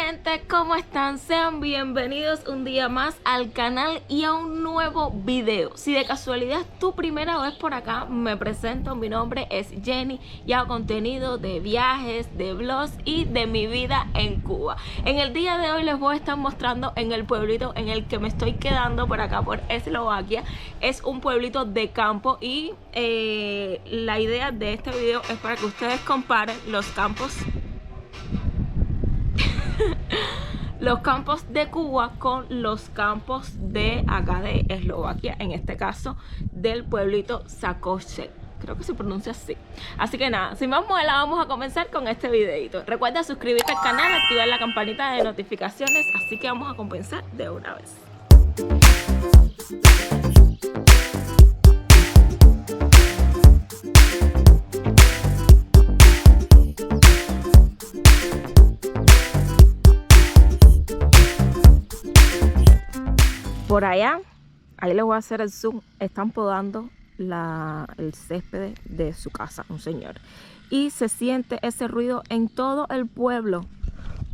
gente, ¿cómo están? Sean bienvenidos un día más al canal y a un nuevo video. Si de casualidad es tu primera vez por acá, me presento, mi nombre es Jenny y hago contenido de viajes, de vlogs y de mi vida en Cuba. En el día de hoy les voy a estar mostrando en el pueblito en el que me estoy quedando por acá por Eslovaquia. Es un pueblito de campo y la idea de este video es para que ustedes comparen los campos de Cuba con los campos de acá de Eslovaquia, en este caso del pueblito Zákoštěk, creo que se pronuncia así. Así que nada, sin más muela, vamos a comenzar con este videito. Recuerda suscribirte al canal, activar la campanita de notificaciones, así que vamos a comenzar de una vez. Por allá, ahí les voy a hacer el zoom, están podando el césped de su casa, un señor. Y se siente ese ruido en todo el pueblo,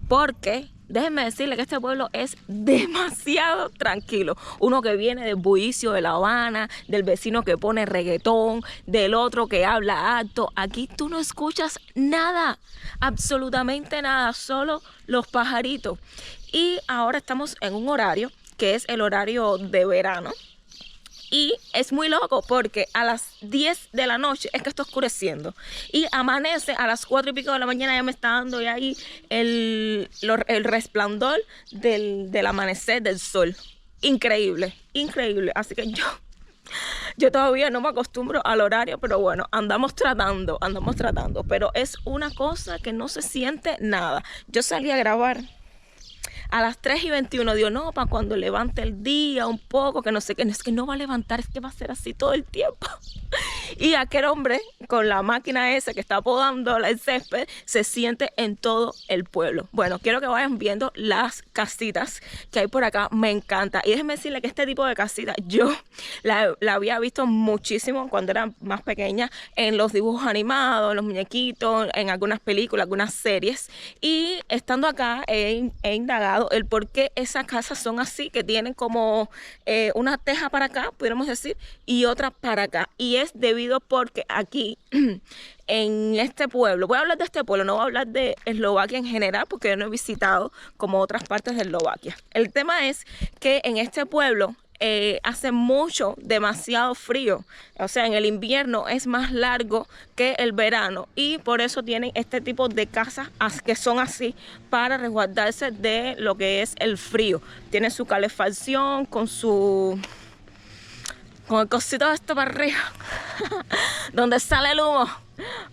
porque déjenme decirle que este pueblo es demasiado tranquilo. Uno que viene del bullicio de La Habana, del vecino que pone reggaetón, del otro que habla alto. Aquí tú no escuchas nada, absolutamente nada, solo los pajaritos. Y ahora estamos en un horario que es el horario de verano. Y es muy loco porque a las 10 de la noche es que está oscureciendo. Y amanece a las 4 y pico de la mañana, ya me está dando ya ahí el resplandor del amanecer del sol. Increíble, increíble. Así que yo todavía no me acostumbro al horario, pero bueno, andamos tratando. Pero es una cosa que no se siente nada. Yo salí a grabar a las 3:21, digo, no, para cuando levante el día un poco, que no sé qué, es que no va a levantar, es que va a ser así todo el tiempo. Y aquel hombre con la máquina esa que está podando el césped se siente en todo el pueblo. Bueno, quiero que vayan viendo las casitas que hay por acá, me encanta. Y déjenme decirle que este tipo de casitas yo la había visto muchísimo cuando era más pequeña, en los dibujos animados, en los muñequitos, en algunas películas, algunas series. Y estando acá he indagado el por qué esas casas son así, que tienen como una teja para acá, pudiéramos decir, y otra para acá. Y es debido porque aquí en este pueblo, voy a hablar de este pueblo, no voy a hablar de Eslovaquia en general porque yo no he visitado como otras partes de Eslovaquia. El tema es que en este pueblo hace demasiado frío. O sea, en el invierno es más largo que el verano y por eso tienen este tipo de casas que son así para resguardarse de lo que es el frío. Tiene su calefacción con el cosito de esto para arriba donde sale el humo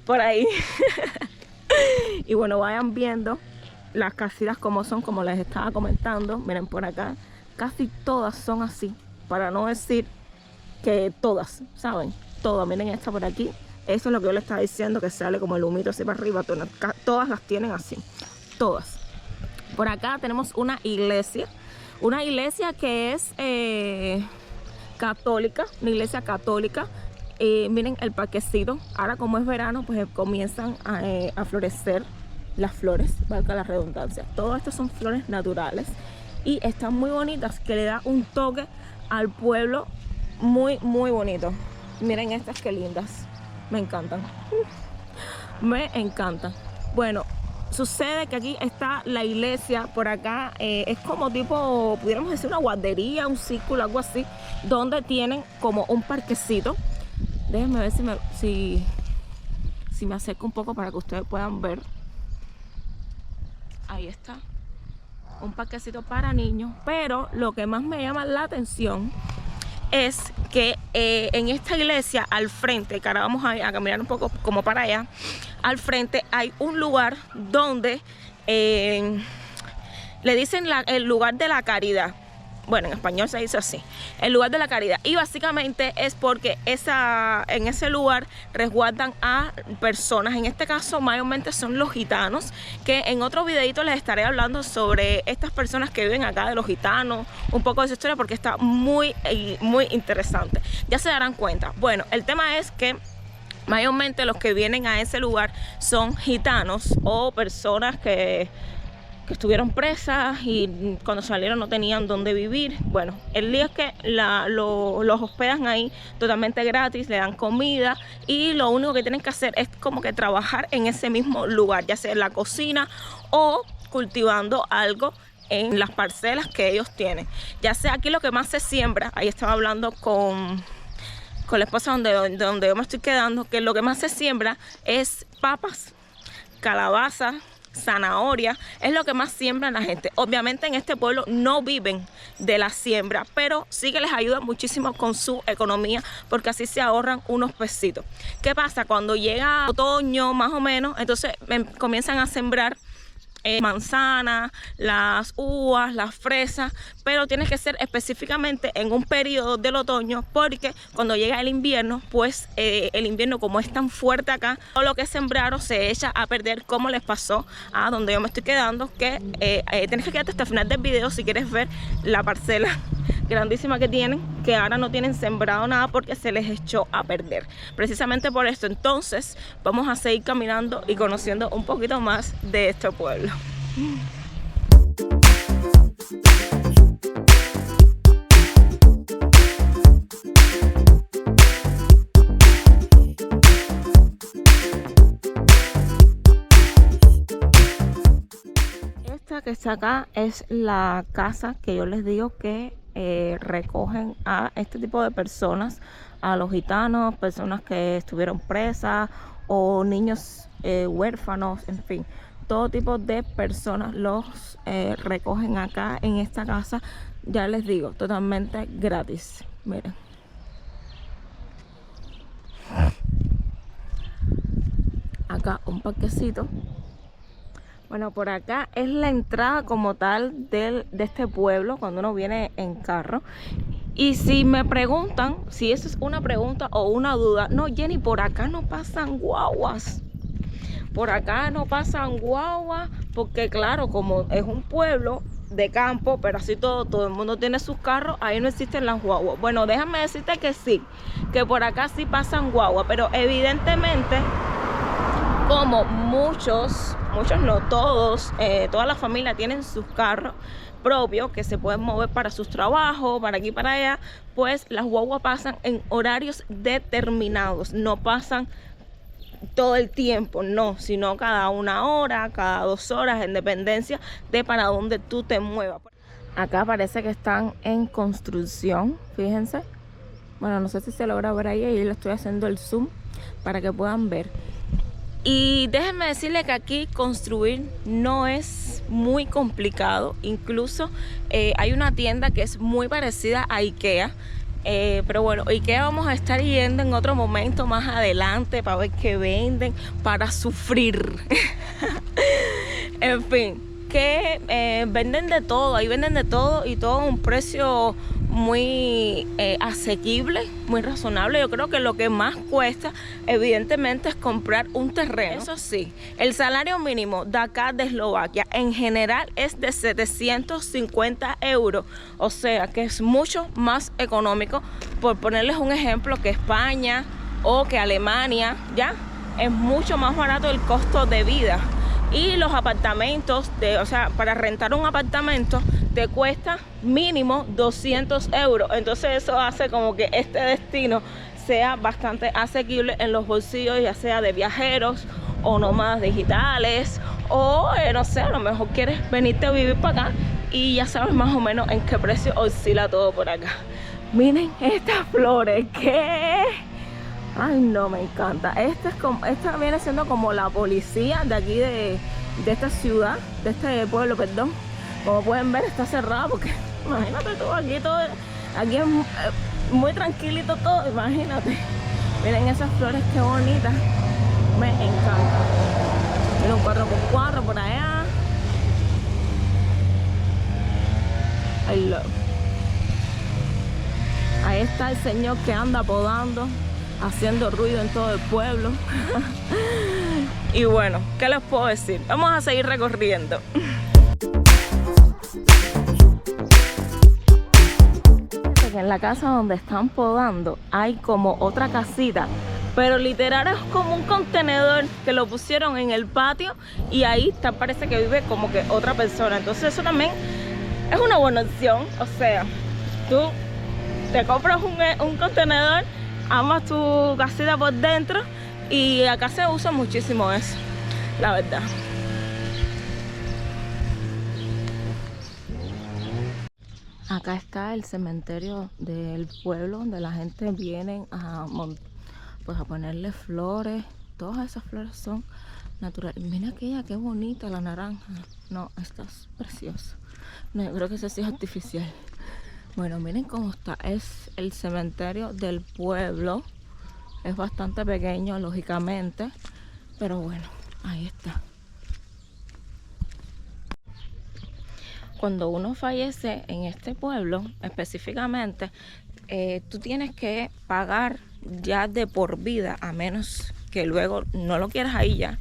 por ahí. Y bueno, vayan viendo las casitas como son, como les estaba comentando. Miren por acá, casi todas son así, para no decir que todas, ¿saben? Todas, miren esta por aquí. Eso es lo que yo les estaba diciendo, que sale como el humito así para arriba. Todas las tienen así, todas. Por acá tenemos una iglesia que es católica, una iglesia católica. Miren el parquecito. Ahora como es verano, pues comienzan a florecer las flores, valga la redundancia. Todo esto son flores naturales y están muy bonitas, que le da un toque al pueblo muy bonito. Miren estas que lindas, me encantan. Me encantan. Bueno, sucede que aquí está la iglesia, por acá es como tipo, pudiéramos decir una guardería, un círculo, algo así, donde tienen como un parquecito. Déjenme ver si me acerco un poco para que ustedes puedan ver. Ahí está, un parquecito para niños. Pero lo que más me llama la atención es que en esta iglesia al frente, que ahora vamos a caminar un poco como para allá, al frente hay un lugar donde le dicen el lugar de la caridad. Bueno, en español se dice así, el lugar de la caridad. Y básicamente es porque en ese lugar resguardan a personas. En este caso mayormente son los gitanos, que en otro videito les estaré hablando sobre estas personas que viven acá, de los gitanos, un poco de su historia, porque está muy interesante. Ya se darán cuenta. Bueno, el tema es que mayormente los que vienen a ese lugar son gitanos o personas que que estuvieron presas y cuando salieron no tenían dónde vivir. Bueno, el lío es que los hospedan ahí totalmente gratis, le dan comida y lo único que tienen que hacer es como que trabajar en ese mismo lugar, ya sea en la cocina o cultivando algo en las parcelas que ellos tienen. Ya sea aquí lo que más se siembra, ahí estaba hablando con la esposa donde yo me estoy quedando, que lo que más se siembra es papas, calabaza, zanahoria, es lo que más siembra la gente. Obviamente en este pueblo no viven de la siembra, pero sí que les ayuda muchísimo con su economía, porque así se ahorran unos pesitos. ¿Qué pasa? Cuando llega otoño más o menos, entonces comienzan a sembrar manzanas, las uvas, las fresas, pero tiene que ser específicamente en un periodo del otoño, porque cuando llega el invierno, pues el invierno como es tan fuerte acá, todo lo que sembraron se echa a perder, como les pasó a donde yo me estoy quedando, que tienes que quedarte hasta el final del video si quieres ver la parcela grandísima que tienen, que ahora no tienen sembrado nada porque se les echó a perder. Precisamente por esto, entonces, vamos a seguir caminando y conociendo un poquito más de este pueblo. Esta que está acá es la casa que yo les digo que recogen a este tipo de personas, a los gitanos, personas que estuvieron presas o niños huérfanos, en fin, todo tipo de personas los recogen acá en esta casa, ya les digo, totalmente gratis. Miren, acá un parquecito. Bueno, por acá es la entrada como tal de este pueblo cuando uno viene en carro. Y si me preguntan, si eso es una pregunta o una duda, no, Jenny, por acá no pasan guaguas. Por acá no pasan guaguas porque claro, como es un pueblo de campo, pero así todo el mundo tiene sus carros, ahí no existen las guaguas. Bueno, déjame decirte que sí, que por acá sí pasan guaguas, pero evidentemente como muchos no, todos, toda la familia tienen sus carros propios que se pueden mover para sus trabajos, para aquí y para allá, pues las guaguas pasan en horarios determinados, no pasan todo el tiempo, no, sino cada 1 hora, cada 2 horas, en dependencia de para dónde tú te muevas. Acá parece que están en construcción, fíjense. Bueno, no sé si se logra ver ahí le estoy haciendo el zoom para que puedan ver. Y déjenme decirle que aquí construir no es muy complicado. Incluso hay una tienda que es muy parecida a IKEA. Pero bueno, IKEA vamos a estar yendo en otro momento más adelante para ver qué venden, para sufrir. En fin, que venden de todo, ahí venden de todo y todo a un precio muy asequible, muy razonable. Yo creo que lo que más cuesta evidentemente es comprar un terreno. Eso sí, el salario mínimo de acá de Eslovaquia en general es de 750 euros, o sea que es mucho más económico, por ponerles un ejemplo, que España o que Alemania. Ya es mucho más barato el costo de vida. Y los apartamentos, o sea, para rentar un apartamento te cuesta mínimo 200 euros. Entonces eso hace como que este destino sea bastante asequible en los bolsillos, ya sea de viajeros o nómadas digitales, o no sé, a lo mejor quieres venirte a vivir para acá y ya sabes más o menos en qué precio oscila todo por acá. Miren estas flores, ¿qué? Ay, no, me encanta. Esta viene siendo como la policía de aquí de esta ciudad, de este pueblo, perdón. Como pueden ver, está cerrado porque imagínate tú, aquí es muy tranquilito todo, imagínate. Miren esas flores, qué bonitas. Me encanta. Miren un 4x4 por allá. I love. Ahí está el señor que anda podando, haciendo ruido en todo el pueblo. Y bueno, ¿qué les puedo decir? Vamos a seguir recorriendo. En la casa donde están podando hay como otra casita pero literal es como un contenedor que lo pusieron en el patio y ahí parece que vive como que otra persona. Entonces eso también es una buena opción. O sea, tú te compras un contenedor, amas tu casita por dentro, y acá se usa muchísimo eso, la verdad. Acá está el cementerio del pueblo, donde la gente viene a, pues a ponerle flores. Todas esas flores son naturales. Mira aquella, qué bonita, la naranja. No, esta es preciosa. No, yo creo que esa sí es artificial. Bueno, miren cómo está. Es el cementerio del pueblo. Es bastante pequeño, lógicamente, pero bueno, ahí está. Cuando uno fallece en este pueblo específicamente, tú tienes que pagar ya de por vida, a menos que luego no lo quieras ahí ya,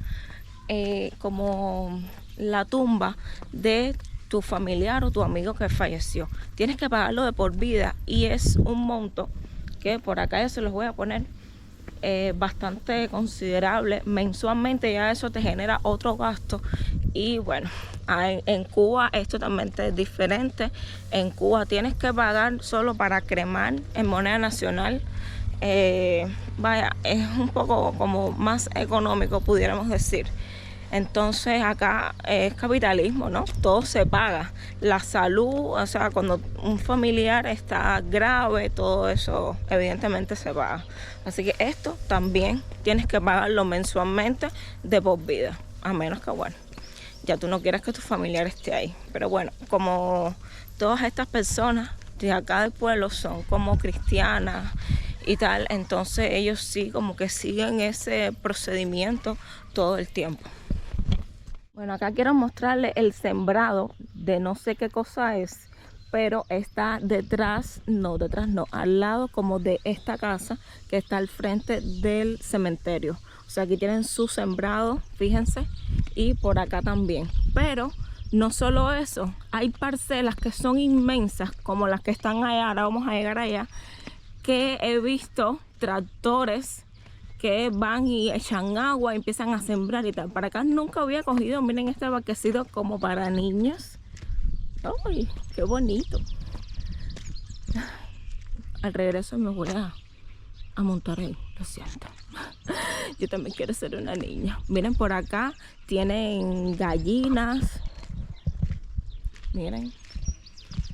como la tumba de tu familiar o tu amigo que falleció. Tienes que pagarlo de por vida y es un monto que por acá ya se los voy a poner bastante considerable. Mensualmente ya eso te genera otro gasto. Y bueno, en Cuba es totalmente diferente. En Cuba tienes que pagar solo para cremar en moneda nacional. Vaya, es un poco como más económico, pudiéramos decir. Entonces acá es capitalismo, ¿no? Todo se paga. La salud, o sea, cuando un familiar está grave, todo eso evidentemente se paga. Así que esto también tienes que pagarlo mensualmente de por vida. A menos que, bueno, ya tú no quieras que tu familiar esté ahí. Pero bueno, como todas estas personas de acá del pueblo son como cristianas y tal, entonces ellos sí como que siguen ese procedimiento todo el tiempo. Bueno, acá quiero mostrarles el sembrado de no sé qué cosa es, pero está detrás no, al lado como de esta casa que está al frente del cementerio. O sea, aquí tienen su sembrado, fíjense, y por acá también. Pero no solo eso, hay parcelas que son inmensas, como las que están allá, ahora vamos a llegar allá, que he visto tractores que van y echan agua y empiezan a sembrar y tal. Para acá nunca había cogido, miren este vaquecito como para niños. ¡Ay, qué bonito! Al regreso me voy a montar ahí, lo siento. Yo también quiero ser una niña. Miren, por acá tienen gallinas. Miren,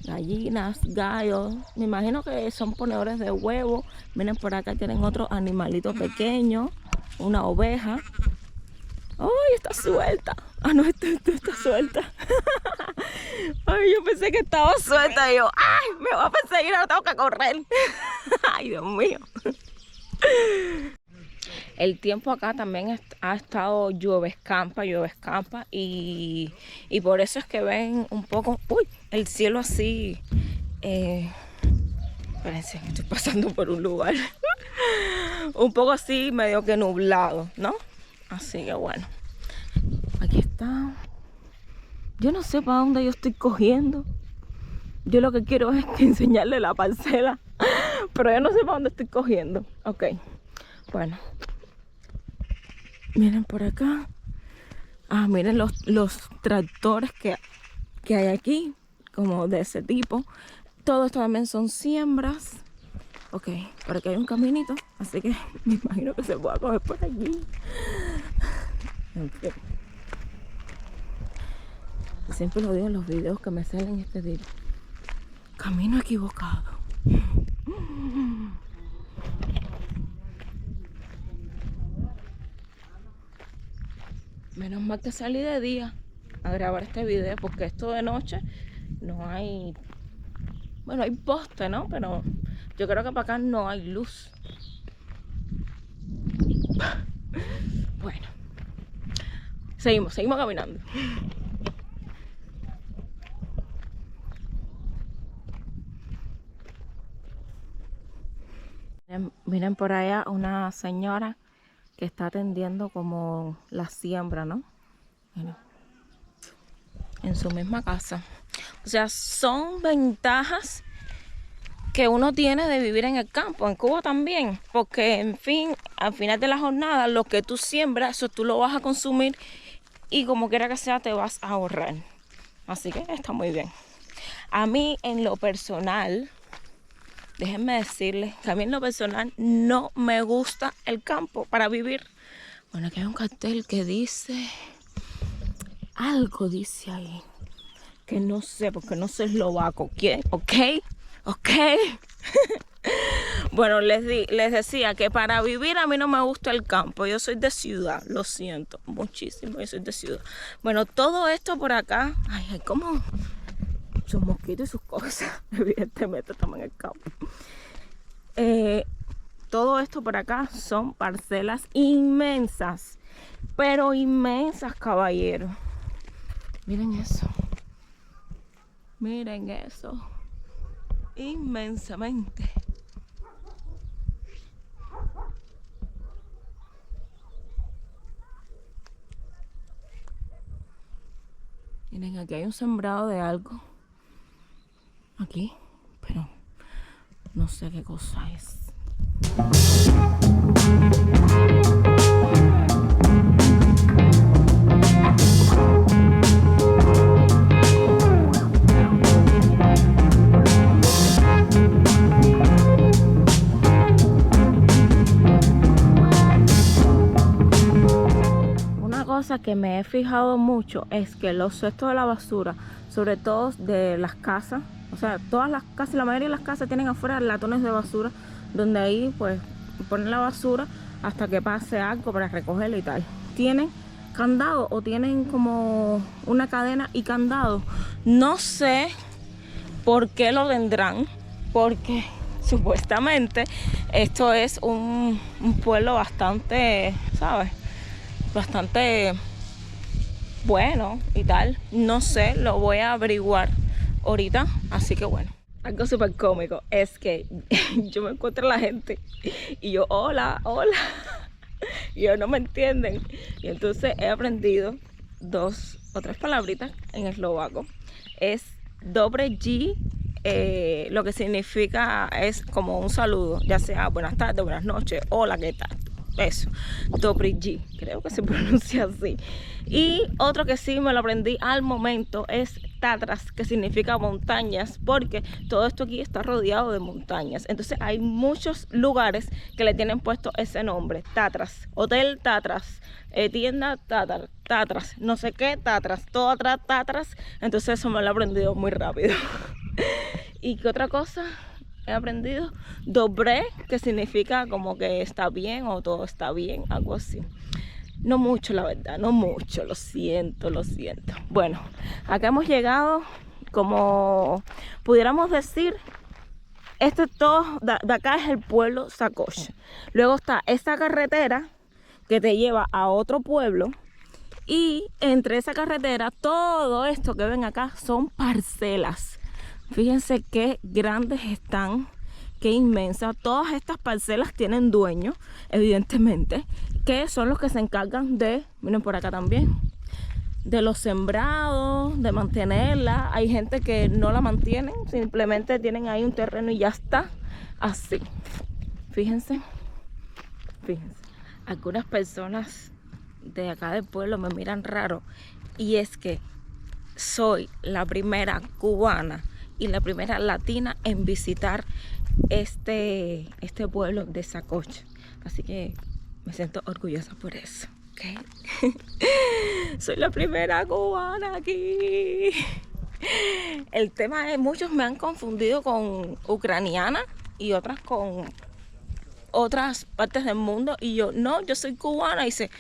gallinas, gallos. Me imagino que son ponedores de huevo. Miren, por acá tienen otro animalito pequeño, una oveja. ¡Ay, está suelta! Ah, no, está suelta. Ay, yo pensé que estaba suelta y yo, ¡ay, me va a perseguir, ahora tengo que correr! ¡Ay, Dios mío! El tiempo acá también ha estado llueve escampa y por eso es que ven un poco, uy, el cielo así. Espérense, estoy pasando por un lugar un poco así medio que nublado, ¿no? Así que bueno, aquí está. Yo no sé para dónde yo estoy cogiendo. Yo lo que quiero es que enseñarle la parcela, pero yo no sé para dónde estoy cogiendo. Ok, bueno. Miren por acá. Ah, miren los tractores que hay aquí, como de ese tipo. Todo esto también son siembras. Ok, por aquí hay un caminito, así que me imagino que se pueda coger por aquí. Okay. Siempre lo digo en los videos que me salen este tipo. Camino equivocado. Menos mal que salí de día a grabar este video, porque esto de noche no hay... Bueno, hay poste, ¿no? Pero yo creo que para acá no hay luz. Bueno, seguimos caminando. Miren por allá una señora que está atendiendo como la siembra, ¿no? Miren, en su misma casa. O sea, son ventajas que uno tiene de vivir en el campo, en Cuba también, porque en fin, al final de la jornada lo que tú siembras, eso tú lo vas a consumir y como quiera que sea te vas a ahorrar. Así que está muy bien. A mí en lo personal, déjenme decirles que a mí en lo personal no me gusta el campo para vivir. Bueno, aquí hay un cartel que dice, algo dice ahí, que no sé, porque no sé eslovaco. ¿Quién? ¿Ok? ¿Ok? Bueno, les decía que para vivir a mí no me gusta el campo. Yo soy de ciudad, lo siento muchísimo, yo soy de ciudad. Bueno, todo esto por acá, ay, hay como sus mosquitos y sus cosas, evidentemente estamos en el campo. Todo esto por acá son parcelas inmensas, pero inmensas, caballeros. Miren eso. Miren eso. Inmensamente. Miren, aquí hay un sembrado de algo. Aquí, pero no sé qué cosa es. Una cosa que me he fijado mucho es que los cestos de la basura, sobre todo de las casas, o sea, todas las casas, la mayoría de las casas tienen afuera latones de basura, donde ahí pues ponen la basura hasta que pase algo para recogerla y tal. Tienen candado o tienen como una cadena y candado. No sé por qué lo tendrán, porque supuestamente esto es un pueblo bastante, ¿sabes? Bastante bueno y tal. No sé, lo voy a averiguar ahorita. Así que bueno, algo súper cómico es que yo me encuentro a la gente y yo, hola, hola. Y ellos no me entienden. Y entonces he aprendido 2 o 3 palabritas en eslovaco. Es dobre G. Lo que significa es como un saludo, ya sea buenas tardes, buenas noches, hola, ¿qué tal? Eso, dobre G, creo que se pronuncia así. Y otro que sí me lo aprendí al momento es Tatras, que significa montañas, porque todo esto aquí está rodeado de montañas. Entonces hay muchos lugares que le tienen puesto ese nombre, Tatras, Hotel Tatras, tienda Tatras, no sé qué Tatras, todo atrás Tatras. Entonces eso me lo he aprendido muy rápido. ¿Y qué otra cosa he aprendido? Dobre, que significa como que está bien o todo está bien, algo así. No mucho, la verdad, no mucho, lo siento, lo siento. Bueno, acá hemos llegado, como pudiéramos decir, todo de acá es el pueblo Sacoche. Luego está esta carretera que te lleva a otro pueblo. Y entre esa carretera, todo esto que ven acá son parcelas. Fíjense qué grandes están, qué inmensas. Todas estas parcelas tienen dueños, evidentemente, que son los que se encargan de, miren por acá también, de los sembrados, de mantenerla. Hay gente que no la mantienen, simplemente tienen ahí un terreno y ya está, así. Fíjense, fíjense. Algunas personas de acá del pueblo me miran raro, y es que soy la primera cubana y la primera latina en visitar este pueblo de Sacoche. Así que me siento orgullosa por eso, ¿okay? Soy la primera cubana aquí. El tema es, muchos me han confundido con ucraniana y otras con otras partes del mundo, y yo, no, yo soy cubana. Y dice,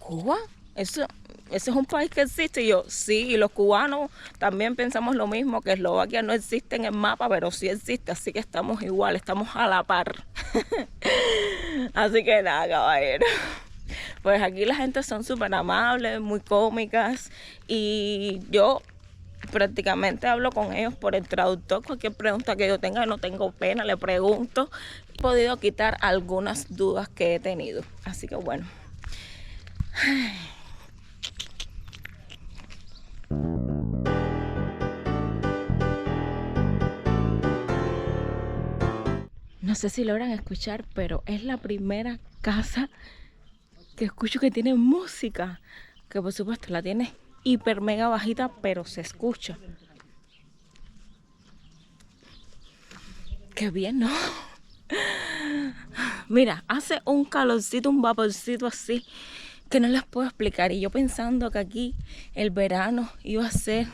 ¿Cuba? Eso es un país que existe. Y yo, sí, y los cubanos también pensamos lo mismo, que Eslovaquia no existe en el mapa, pero sí existe, así que estamos igual, estamos a la par. Así que nada, caballero. Pues aquí la gente son súper amables, muy cómicas, y yo prácticamente hablo con ellos por el traductor. Cualquier pregunta que yo tenga, no tengo pena, le pregunto. He podido quitar algunas dudas que he tenido. Así que bueno. No sé si logran escuchar, pero es la primera casa que escucho que tiene música, que por supuesto la tiene hiper mega bajita, pero se escucha. Qué bien, ¿no? Mira, hace un calorcito, un vaporcito así que no les puedo explicar. Y yo pensando que aquí el verano iba a ser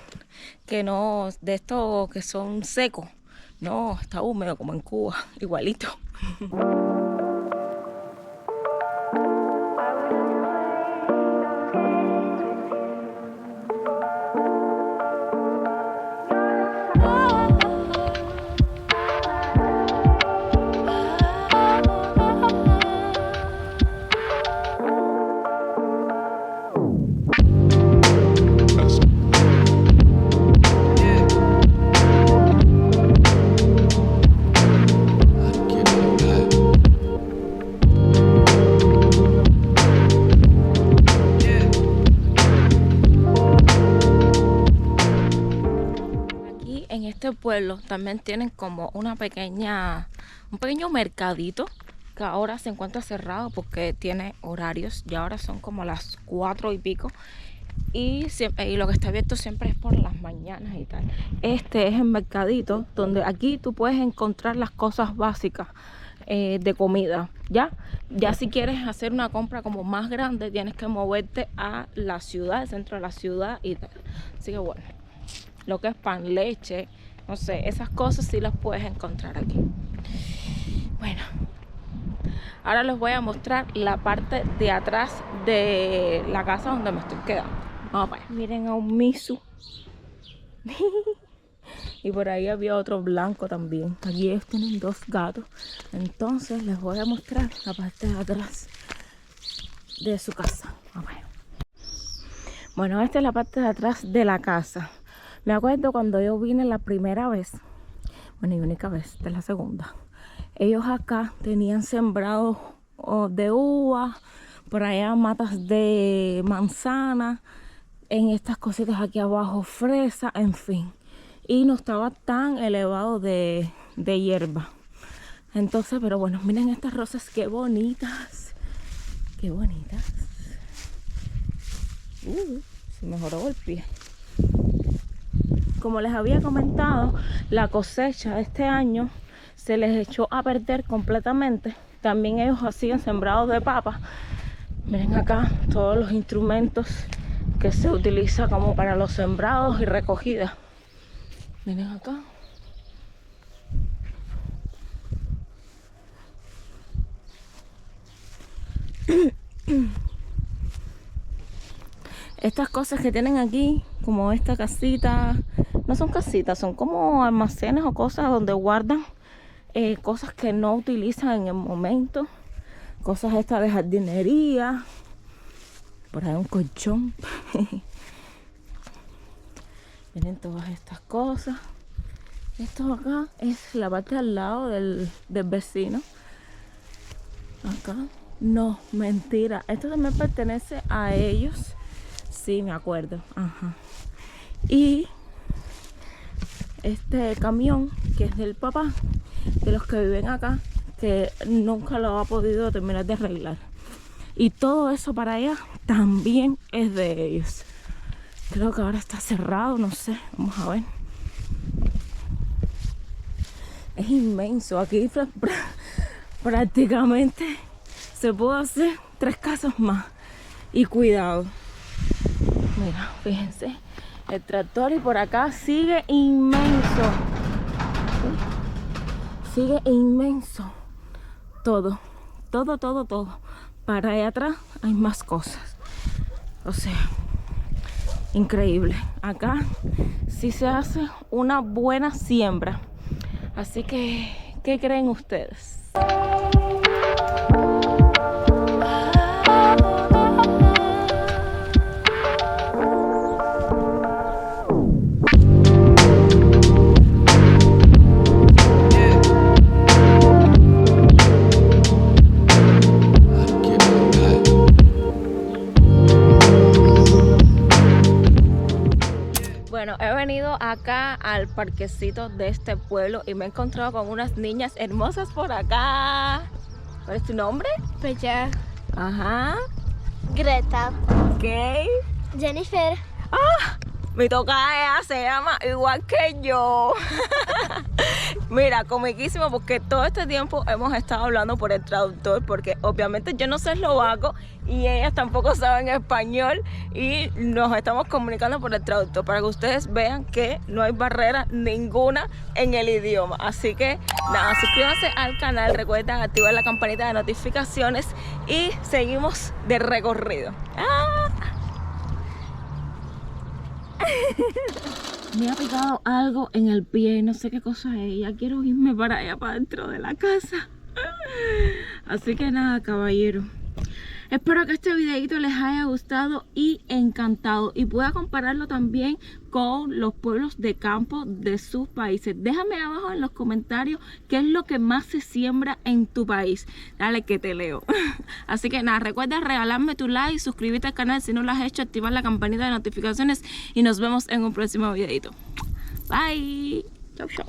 que no, de estos que son secos. No, está húmedo como en Cuba, igualito. En este pueblo también tienen como un pequeño mercadito que ahora se encuentra cerrado porque tiene horarios, y ahora son como las 4 y pico, y lo que está abierto siempre es por las mañanas y tal. Este es el mercadito donde aquí tú puedes encontrar las cosas básicas de comida. Ya si quieres hacer una compra como más grande, tienes que moverte a la ciudad, el centro de la ciudad y tal. Así que bueno, lo que es pan, leche, no sé, esas cosas sí las puedes encontrar aquí. Bueno, ahora les voy a mostrar la parte de atrás de la casa donde me estoy quedando. Vamos para allá. Miren a un Misu. Y por ahí había otro blanco también. Aquí ellos tienen 2 gatos. Entonces les voy a mostrar la parte de atrás de su casa. Vamos allá. Bueno, esta es la parte de atrás de la casa. Me acuerdo cuando yo vine la primera vez, bueno, y única vez, esta es la segunda. Ellos acá tenían sembrados de uva, por allá matas de manzana, en estas cositas aquí abajo fresa, en fin. Y no estaba tan elevado de hierba. Entonces, pero bueno, miren estas rosas, qué bonitas. Qué bonitas. Se mejoró el pie. Como les había comentado, la cosecha de este año se les echó a perder completamente. También ellos hacían sembrados de papa. Miren acá todos los instrumentos que se utilizan como para los sembrados y recogidas. Miren acá. Estas cosas que tienen aquí, como esta casita, no son casitas, son como almacenes o cosas donde guardan cosas que no utilizan en el momento. Cosas estas de jardinería. Por ahí un colchón. Miren todas estas cosas. Esto acá es la parte al lado del vecino. Acá. No, mentira. Esto también pertenece a ellos. Sí, me acuerdo. Ajá. Y este camión, que es del papá, de los que viven acá, que nunca lo ha podido terminar de arreglar. Y todo eso para allá también es de ellos. Creo que ahora está cerrado, no sé. Vamos a ver. Es inmenso. Aquí prácticamente se puede hacer 3 casas más. Y cuidado. Mira, fíjense. El tractor, y por acá sigue inmenso. Sigue inmenso. Todo. Para allá atrás hay más cosas. O sea, increíble. Acá sí se hace una buena siembra. Así que, ¿qué creen ustedes? Bueno, he venido acá al parquecito de este pueblo y me he encontrado con unas niñas hermosas por acá. ¿Cuál es tu nombre? Bella. Ajá. Greta. Ok. Jennifer. Mi tocaya se llama igual que yo. Mira, comiquísimo porque todo este tiempo hemos estado hablando por el traductor porque obviamente yo no sé eslovaco y ellas tampoco saben español y nos estamos comunicando por el traductor para que ustedes vean que no hay barrera ninguna en el idioma. Así que nada, suscríbanse al canal, recuerden activar la campanita de notificaciones y seguimos de recorrido. Me ha picado algo en el pie, no sé qué cosa es. Ya quiero irme para allá, para dentro de la casa. Así que nada, caballero. Espero que este videito les haya gustado y encantado y pueda compararlo también con los pueblos de campo de sus países. Déjame abajo en los comentarios qué es lo que más se siembra en tu país. Dale que te leo. Así que nada, recuerda regalarme tu like, suscribirte al canal si no lo has hecho, activar la campanita de notificaciones y nos vemos en un próximo videito. Bye. Chau, chau.